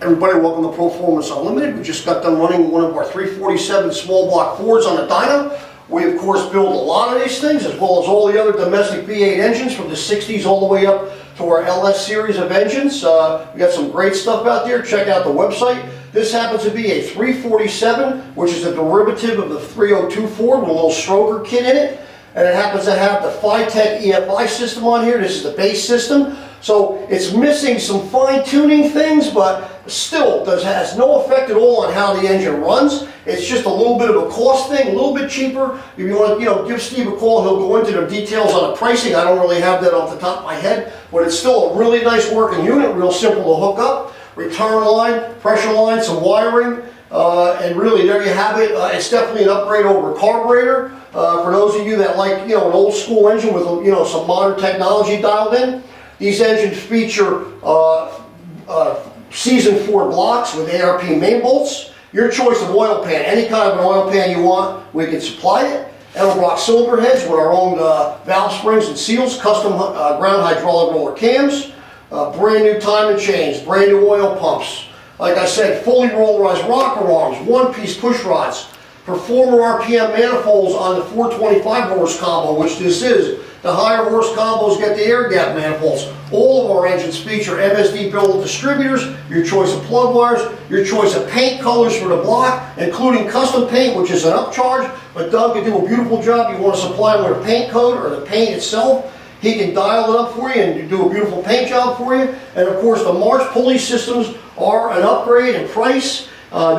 Everybody, welcome to Proformance Unlimited. We just got done running one of our 347 small block Fords on the dyno. We of course build a lot of these things, as well as all the other domestic V8 engines from the 60s all the way up to our LS series of engines. We got some great stuff out there. Check out the website. This happens to be a 347, which is a derivative of the 302 Ford with a little stroker kit in it. And it happens to have the Phytech EFI system on here. This is the base system. So it's missing some fine-tuning things, but still has no effect at all on how the engine runs. It's just a little bit of a cost thing, a little bit cheaper. If you want to, give Steve a call, he'll go into the details on the pricing. I don't really have that off the top of my head, but it's still a really nice working unit, real simple to hook up. Return line, pressure line, some wiring, and really there you have it. It's definitely an upgrade over a carburetor. For those of you that like, an old school engine with, some modern technology dialed in. These engines feature seasoned Ford blocks with ARP main bolts. Your choice of oil pan, any kind of an oil pan you want, we can supply it. Edelbrock cylinder heads with our own valve springs and seals, custom ground hydraulic roller cams, brand new timing chains, brand new oil pumps. Like I said, fully rollized rocker arms, one-piece push rods, Performer RPM manifolds on the 425 horse combo, which this is. The higher horse combos get the air gap manifolds. All of our engines feature MSD billet distributors, your choice of plug wires, your choice of paint colors for the block, including custom paint, which is an upcharge, but Doug can do a beautiful job. You want to supply him with a paint code or the paint itself, he can dial it up for you and do a beautiful paint job for you. And of course, the March pulley systems are an upgrade in price.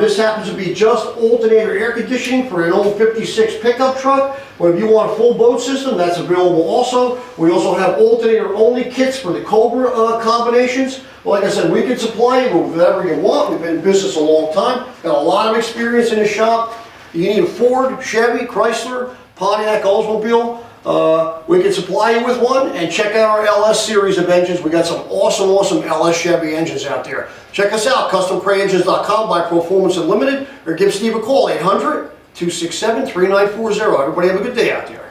This happens to be just alternator air conditioning for an old 56 pickup truck. But if you want a full boat system, that's available also. We also have alternator only kits for the Cobra combinations. Like I said, we can supply you with whatever you want. We've been in business a long time. Got a lot of experience in the shop. You need a Ford, Chevy, Chrysler, Pontiac, Oldsmobile. We can supply you with one, and check out our LS series of engines. We got some awesome LS Chevy engines out there. Check us out, customprayengines.com, by Proformance Unlimited, or give Steve a call, 800-267-3940. Everybody have a good day out there.